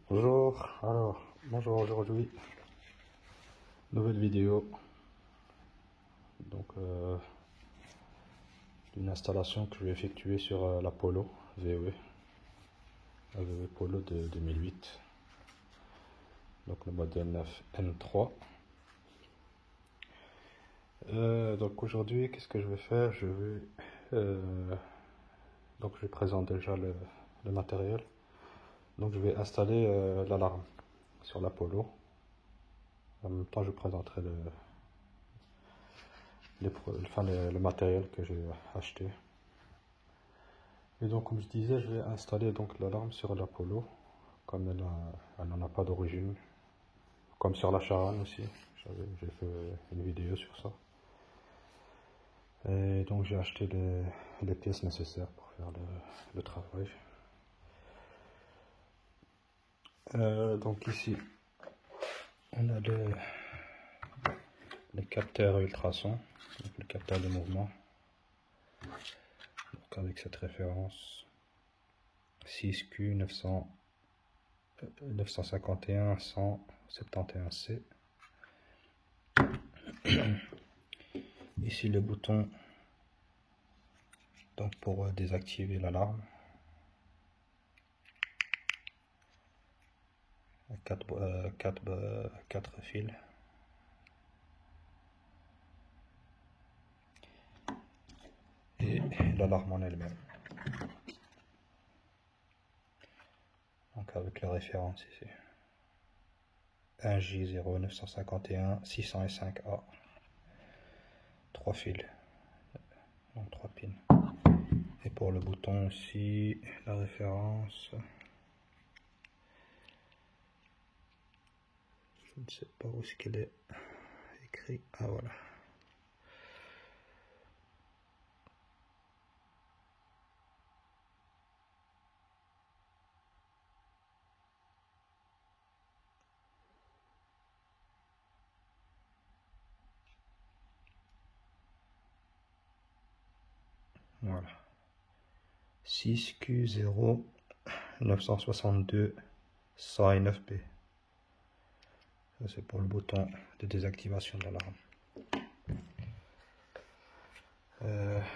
Bonjour, bonjour aujourd'hui, nouvelle vidéo, donc une installation que je vais effectuer sur la Polo VW, la VW Polo de 2008, donc le modèle 9 N3. Donc aujourd'hui, qu'est-ce que je vais faire? Donc je présente déjà le matériel. Donc je vais installer l'alarme sur la Polo. En même temps, je présenterai le matériel que j'ai acheté. Et donc, comme je disais, je vais installer donc l'alarme sur la Polo, comme elle n'en a pas d'origine, comme sur la Charan aussi. J'ai fait une vidéo sur ça. Et donc, j'ai acheté les pièces nécessaires pour faire le travail. Donc ici, on a les capteurs ultrasons, donc le capteur de mouvement, donc avec cette référence 6Q951-171C. Ici le bouton donc pour désactiver l'alarme. 4 fils. Et l'alarme en elle-même. Donc avec la référence ici. 1J0951-605A. 3 fils. Donc 3 pins. Et pour le bouton aussi, la référence. Je ne sais pas où est-ce qu'elle est écrit. Ah voilà. Voilà. 6Q0962-109B. Ça c'est pour le bouton de désactivation de l'alarme.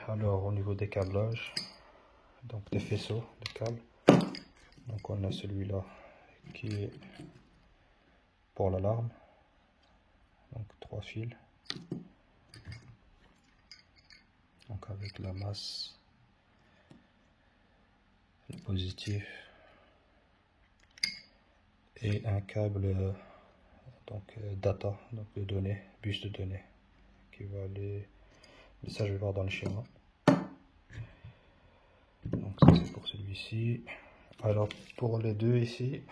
Alors au niveau des câblages, donc des faisceaux de câbles, donc on a celui-là qui est pour l'alarme, donc 3 fils, donc avec la masse, le positif et un câble donc data, donc de données, bus de données qui va aller, mais ça je vais voir dans le schéma. Donc ça c'est pour celui-ci. Alors pour les deux ici,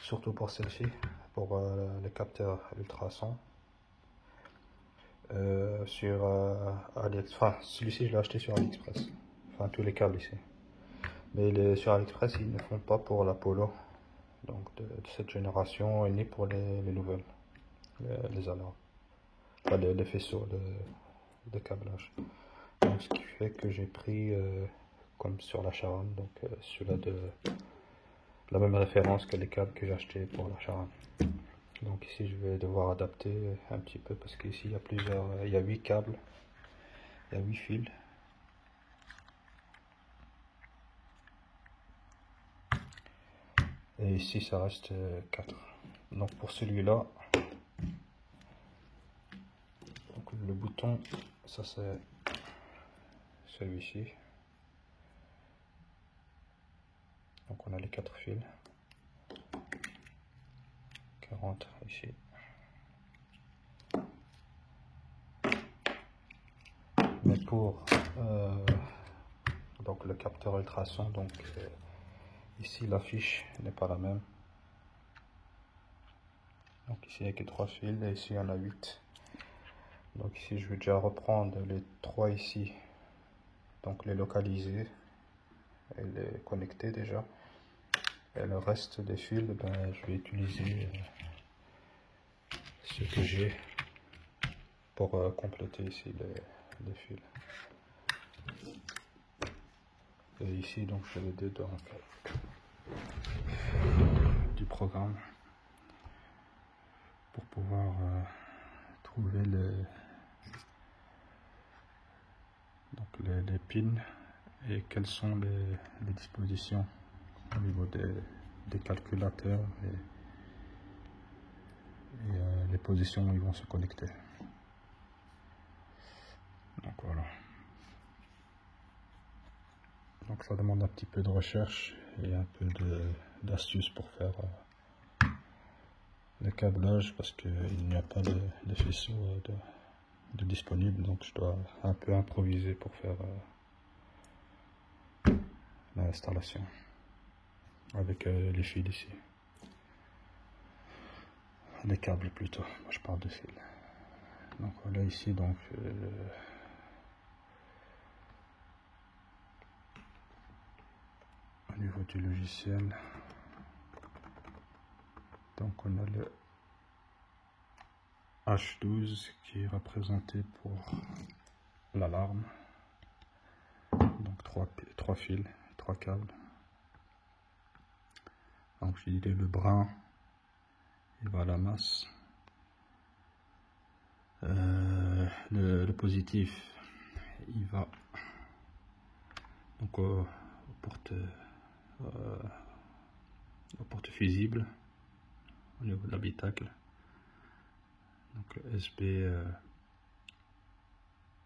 surtout pour celle-ci, pour les capteurs ultrasons, sur AliExpress, enfin celui-ci je l'ai acheté sur AliExpress, enfin tous les câbles ici, mais sur AliExpress ils ne font pas pour la Polo, donc de cette génération, et ni pour les nouvelles, les alarmes, enfin les faisceaux de câblage. Donc ce qui fait que j'ai pris comme sur la Charan, donc celui-là de la même référence que les câbles que j'ai acheté pour la Charan. Donc ici je vais devoir adapter un petit peu parce qu'ici il y a il y a 8 câbles, il y a 8 fils. Et ici ça reste 4. Donc pour celui-là, le bouton, ça c'est celui-ci. Donc on a les 4 fils. 40 ici. Mais pour donc le capteur ultrason, donc ici l'affiche n'est pas la même. Donc ici il n'y a que 3 fils et ici il y en a 8. Donc ici je vais déjà reprendre les 3 ici, donc les localiser et les connecter déjà. Et le reste des fils, ben, je vais utiliser ce que j'ai pour compléter ici les fils. Et ici donc je les deux en fait. du programme pour pouvoir trouver les pins et quelles sont les dispositions au niveau des calculateurs et les positions où ils vont se connecter. Donc voilà. Donc ça demande un petit peu de recherche et un peu d'astuce pour faire le câblage, parce qu'il n'y a pas de faisceau de disponible, donc je dois un peu improviser pour faire l'installation avec les fils ici. Les câbles plutôt, moi je parle de fils. Donc voilà ici, donc au niveau du logiciel, donc on a le H12 qui est représenté pour l'alarme, donc trois fils, 3 câbles. Donc j'ai dit le brun il va à la masse, le positif il va donc aux portes fusibles au niveau de l'habitacle, donc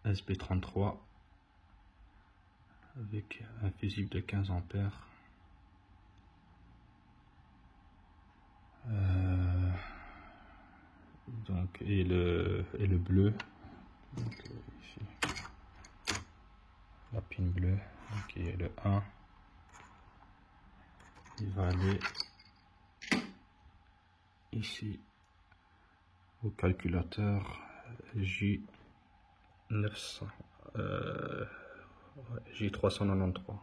SB33 avec un fusible de 15 ampères. Donc et le bleu, donc, ici la pin bleue, qui est le 1, il va aller ici au calculateur J900 J393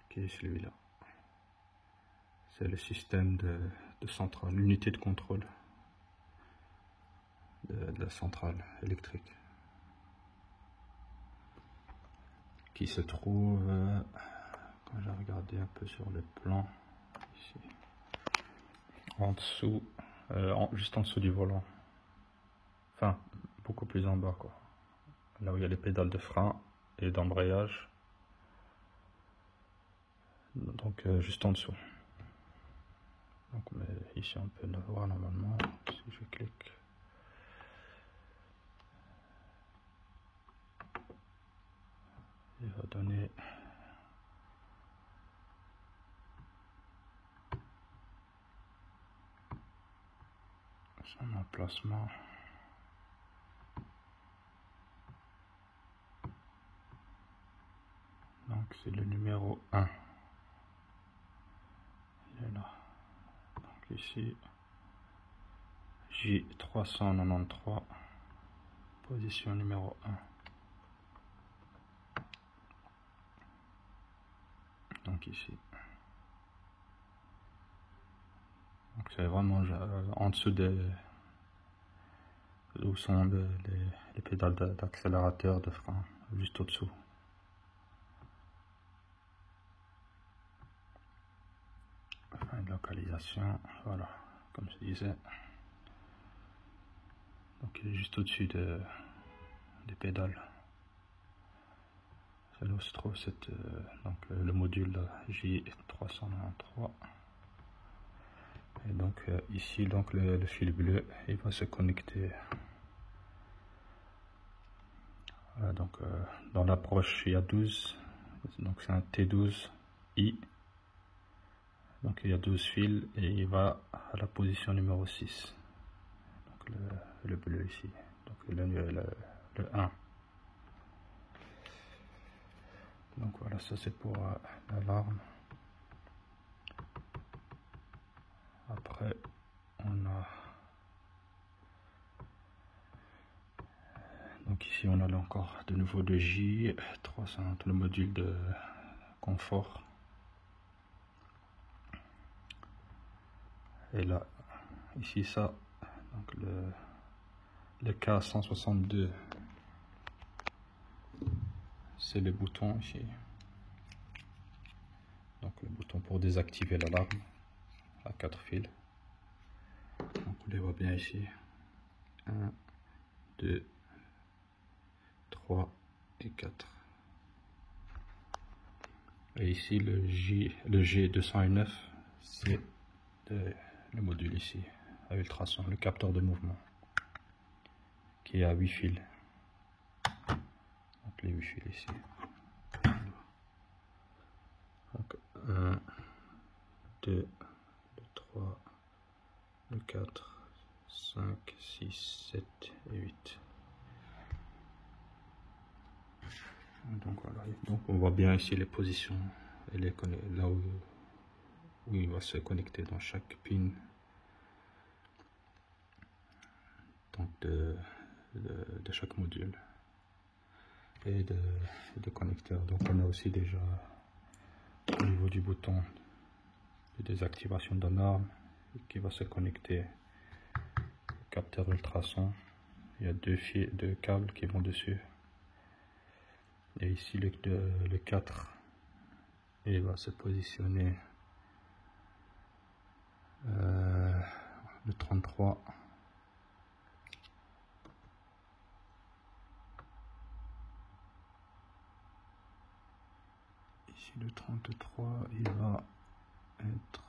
qui est celui-là. C'est le système de centrale, l'unité de contrôle de la centrale électrique, qui se trouve, quand j'ai regardé un peu sur le plan, ici, en dessous, juste en dessous du volant, enfin beaucoup plus en bas, quoi, là où il y a les pédales de frein et d'embrayage, donc juste en dessous. Donc, mais ici on peut le voir normalement si je clique. Il va donner son emplacement. Donc c'est le numéro 1. Il est là. Donc ici J393, position numéro 1. Donc ici. Donc c'est vraiment en dessous où sont les pédales d'accélérateur, de frein, juste au-dessous. Enfin, localisation, voilà, comme je disais. Donc il est juste au-dessus des pédales. C'est là où se trouve donc, le module J393. Et donc ici donc le fil bleu il va se connecter. Donc dans l'approche il y a 12, donc c'est un T12i, donc il y a 12 fils et il va à la position numéro 6, donc le bleu ici, donc le 1. Donc voilà, ça c'est pour l'alarme. Après on a donc ici on a là encore de nouveau le J300, le module de confort. Et là, ici ça, donc le K162, c'est le bouton ici. Donc le bouton pour désactiver l'alarme à 4 fils. Donc on les voit bien ici. 1, 2, 3 et 4. Et ici le G209, c'est le module ici à ultrasons, le capteur de mouvement qui est à 8 fils. Donc les 8 fils ici. Donc 1, 2, le 3, le 4, 5, 6, 7 et 8. Donc voilà, donc on voit bien ici les positions et là où il va se connecter dans chaque pin donc de chaque module et de connecteur. Donc on a aussi déjà au niveau du bouton de désactivation d'alarme qui va se connecter au capteur ultrason. Il y a deux câbles qui vont dessus. Et ici le 4, il va se positionner le 33. Ici le 33, il va être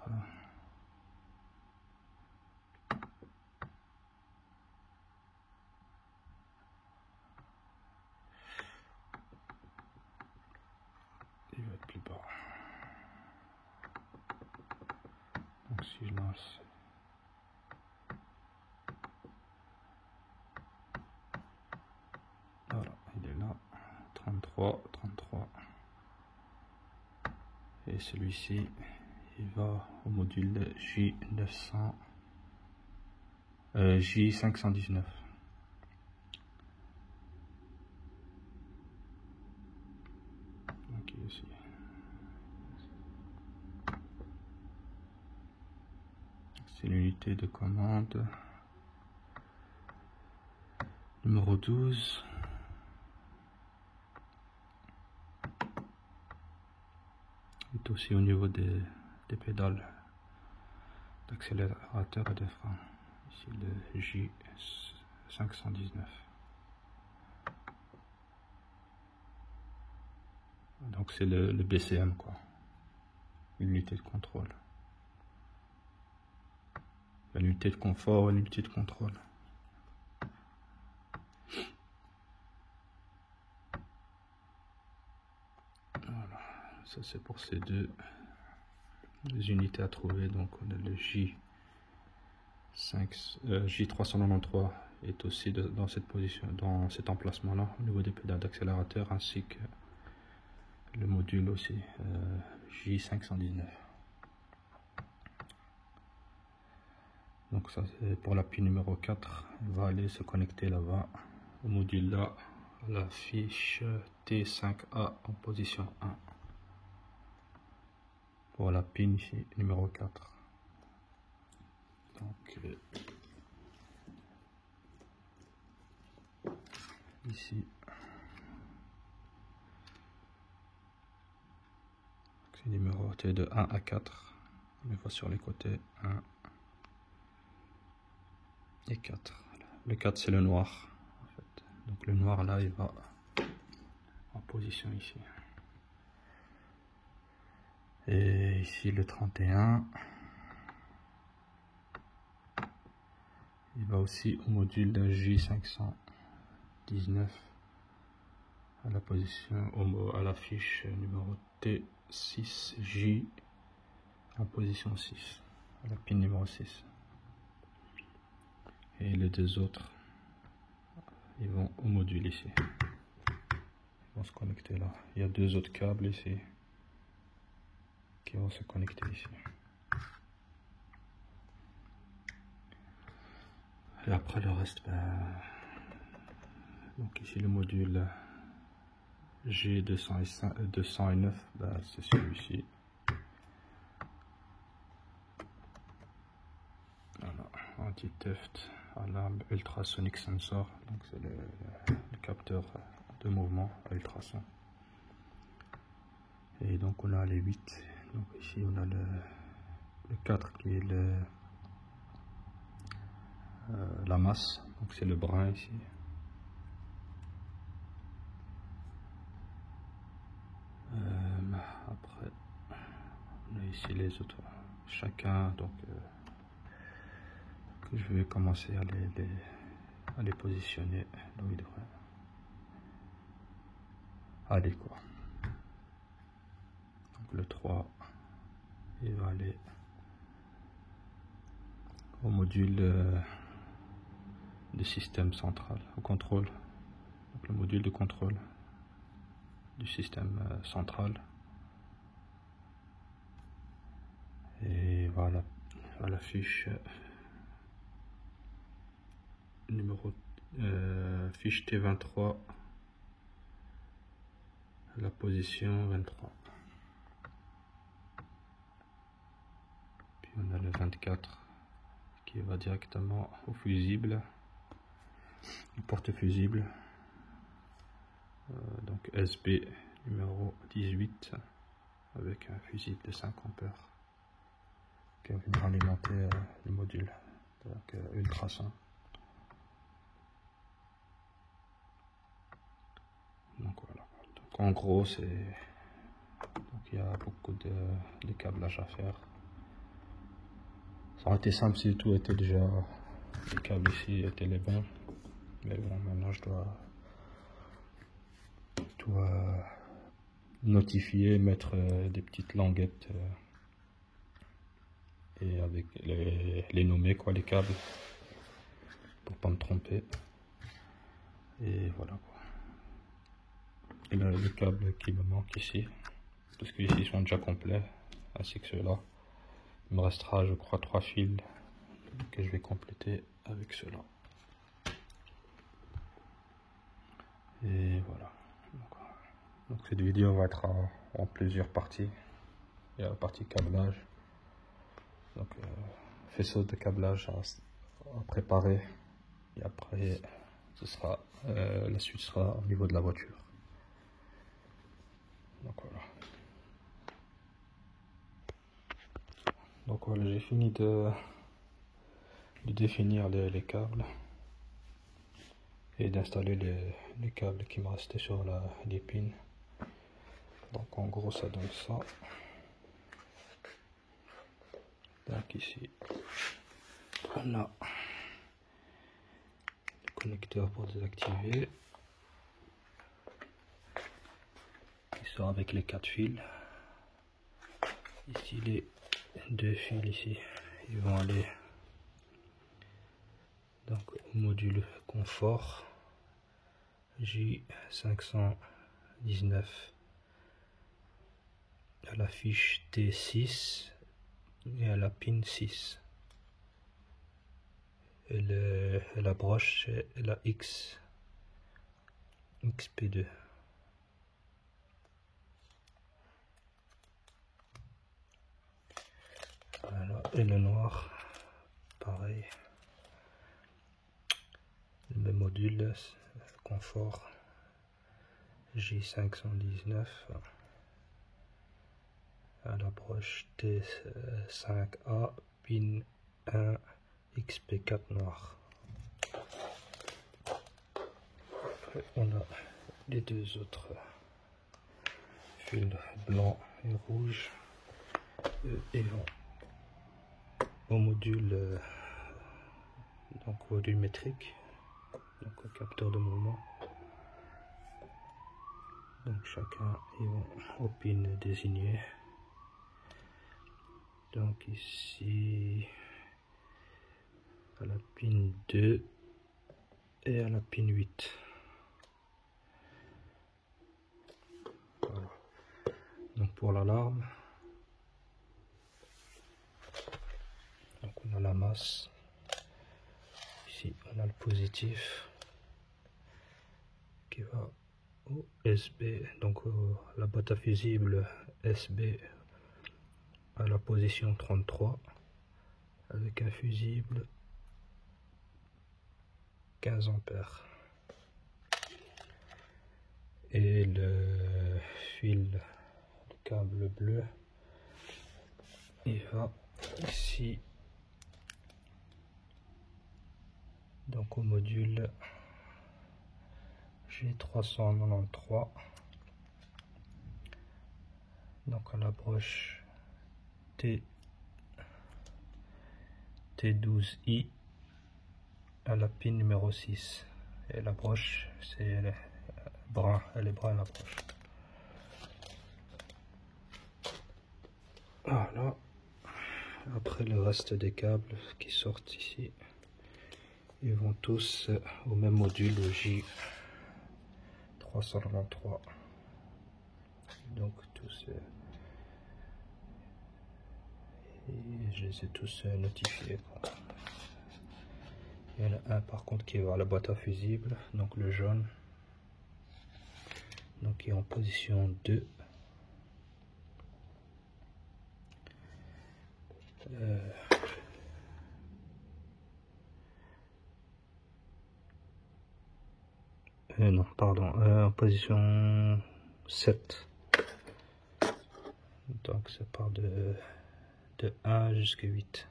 plus bas. Donc si je lance, voilà, il est là, 33. Et celui-ci, il va au module J519. Donc ici. C'est l'unité de commande numéro 12. Et aussi au niveau des pédales d'accélérateur et de frein. Ici le J519. Donc c'est le BCM quoi. L'unité de contrôle. L'unité de confort et l'unité de contrôle. Voilà, ça c'est pour ces deux unités à trouver. Donc on a le J393 est aussi dans cette position, dans cet emplacement là, au niveau des pédales d'accélérateur, ainsi que le module aussi J519. Donc ça c'est pour la pin numéro 4, elle va aller se connecter là-bas au module là, à la fiche T5A en position 1 pour la pin ici numéro 4. Donc ici c'est numéroté de 1 à 4, une fois sur les côtés 1 et 4. Le 4 c'est le noir en fait. Donc le noir là il va en position ici. Et ici le 31, il va aussi au module de J519 à la position à la fiche numéro T6J en position 6, à la pin numéro 6. Et les deux autres, ils vont au module ici. Ils vont se connecter là. Il y a deux autres câbles ici qui vont se connecter ici. Et après le reste, donc ici le module G209, c'est celui-ci. Voilà, anti-theft, alarme, ultrasonic sensor, donc c'est le capteur de mouvement à ultrasons. Et donc on a les 8 Donc ici on a le 4 qui est la masse, donc c'est le brin ici. Après on a ici les autres, chacun, donc que je vais commencer à les positionner là où il devrait aller quoi. Donc le 3 il va aller au module de système central, au contrôle, donc le module de contrôle du système central. Et voilà à la fiche numéro fiche T23, la position 23. Puis on a le 24 qui va directement au fusible, le porte-fusible, donc SB numéro 18 avec un fusible de 5 ampères qui va venir alimenter le module, donc ultrason. Donc voilà, donc en gros c'est, donc il y a beaucoup de câblage à faire. Ça aurait été simple si tout était déjà, les câbles ici étaient les bons, mais bon, maintenant je dois notifier, mettre des petites languettes et avec les nommer quoi, les câbles, pour pas me tromper. Et voilà quoi. Et là, le câble qui me manque ici, parce que ici ils sont déjà complets, ainsi que ceux-là. Il me restera, je crois, 3 fils que je vais compléter avec ceux-là. Et voilà. Donc cette vidéo va être en plusieurs parties. Il y a la partie câblage, donc faisceau de câblage à préparer, et après ce sera la suite sera au niveau de la voiture. Donc voilà, j'ai fini de définir les câbles et d'installer les câbles qui me restaient sur les pins. Donc en gros ça donne ça. Donc ici on a le connecteur pour désactiver, qui sort avec les 4 fils. Ici les 2 fils ici, ils vont aller donc au module confort J519 à la fiche T6 et à la pin 6. Et la broche c'est la XP2. Voilà. Et le noir pareil, le même module confort J519 à la broche T5A pin 1 XP4 noir. Après on a les 2 autres fils blanc et rouge et vont au module donc module métrique, donc au capteur de mouvement. Donc chacun ils vont au pin désigné. Donc ici à la pin 2 et à la pin 8. Voilà. Donc pour l'alarme, donc on a la masse. Ici on a le positif qui va au SB, donc la boîte à fusible SB à la position 33 avec un fusible 15 ampères. Et le fil, le câble bleu il va ici, donc au module G393, donc à la broche T12I, à la pin numéro 6, et la broche c'est brun, elle est brun la broche. Voilà. Après le reste des câbles qui sortent ici, ils vont tous au même module, au J393. Donc tous, je les ai tous notifiés. Il y en a un par contre qui va à la boîte à fusibles, donc le jaune, donc qui est en position 2. Non, pardon, en position 7. Donc ça part de 1 jusqu'à 8.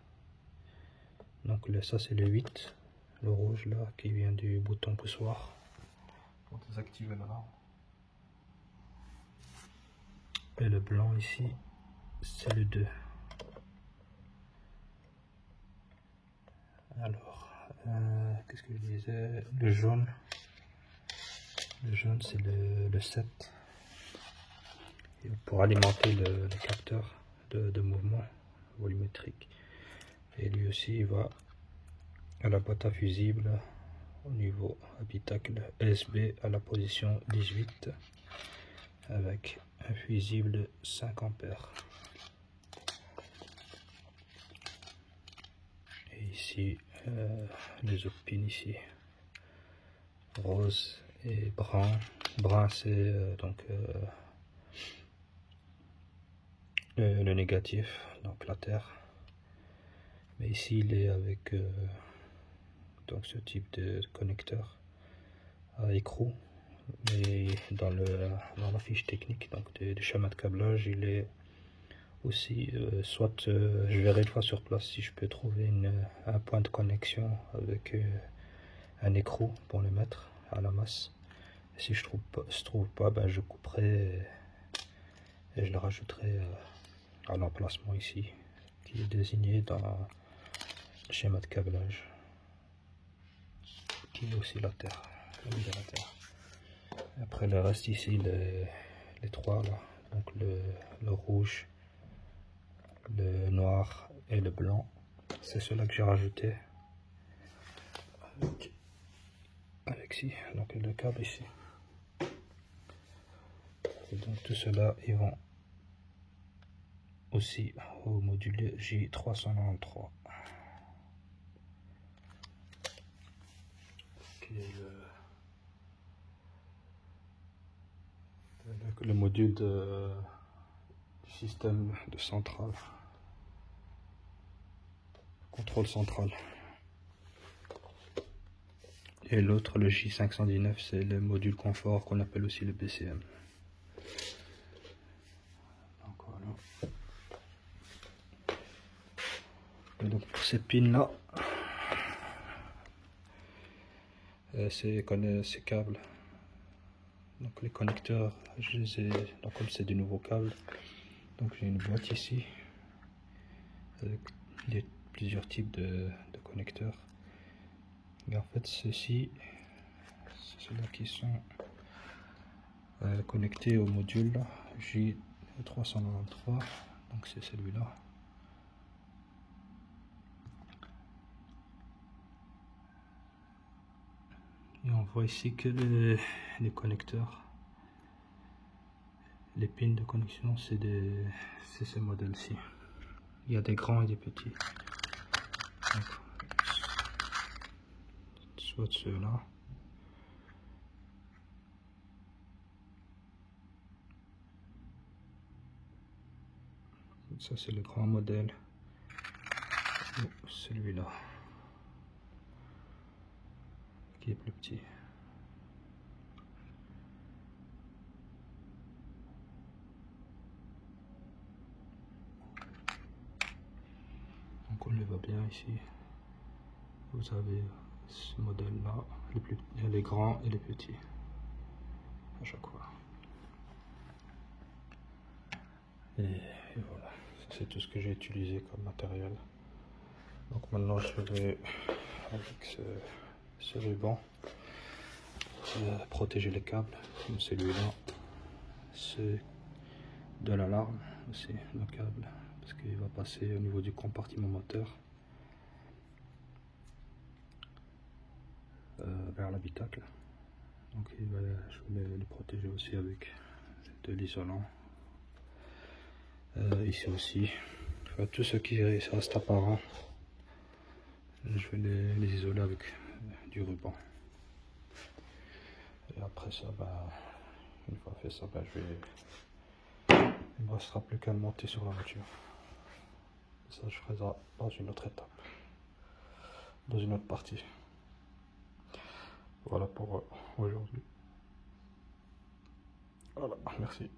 Donc ça c'est le 8, le rouge là qui vient du bouton poussoir pour désactiver là. Et le blanc ici c'est le 2. Alors qu'est-ce que je disais, le jaune c'est le 7. Et pour alimenter le capteur de mouvement volumétrique. Et lui aussi il va à la boîte à fusibles au niveau habitacle SB à la position 18 avec un fusible de 5 ampères. Et ici les autres pins ici, rose et brun. Brun c'est donc le négatif, donc la terre. Mais ici il est avec donc ce type de connecteur à écrou, mais dans la fiche technique donc du schéma de câblage il est aussi soit je verrai une fois sur place si je peux trouver un point de connexion avec un écrou pour le mettre à la masse. Et si je trouve pas, ben je couperai et je le rajouterai à l'emplacement ici qui est désigné dans le schéma de câblage, qui est aussi la terre, Après le reste ici, les trois là, donc le rouge, le noir et le blanc, c'est cela que j'ai rajouté avec ici, donc le câble ici. Et donc tout cela ils vont aussi au module J393 qui est le module du système de centrale, contrôle central. Et l'autre, le J519, c'est le module confort qu'on appelle aussi le BCM. Donc voilà. Et donc pour ces pins là, ces câbles, donc les connecteurs, je les ai, donc comme c'est des nouveaux câbles, donc j'ai une boîte ici avec plusieurs types de connecteurs. Et en fait ceux-ci, c'est ceux-là qui sont connectés au module J393, donc c'est celui-là. Et on voit ici que les connecteurs, les pins de connexion, c'est ces modèles-ci. Il y a des grands et des petits. Donc, soit ceux-là. Ça c'est le grand modèle. Et celui-là, qui est plus petit. isolé va bien ici. Vous avez ce modèle là, les grands et les petits à chaque fois. Et voilà, c'est tout ce que j'ai utilisé comme matériel. Donc maintenant je vais avec ce ruban protéger les câbles, comme celui-là, c'est de l'alarme aussi, le câble, parce qu'il va passer au niveau du compartiment moteur vers l'habitacle. Donc je vais les protéger aussi avec de l'isolant. Ici aussi, enfin, tout ce qui reste apparent, je vais les isoler avec du ruban. Et après ça, une fois fait ça, il ne me restera plus qu'à le monter sur la voiture. Ça, je ferai ça dans une autre étape, dans une autre partie. Voilà pour aujourd'hui. Voilà, merci.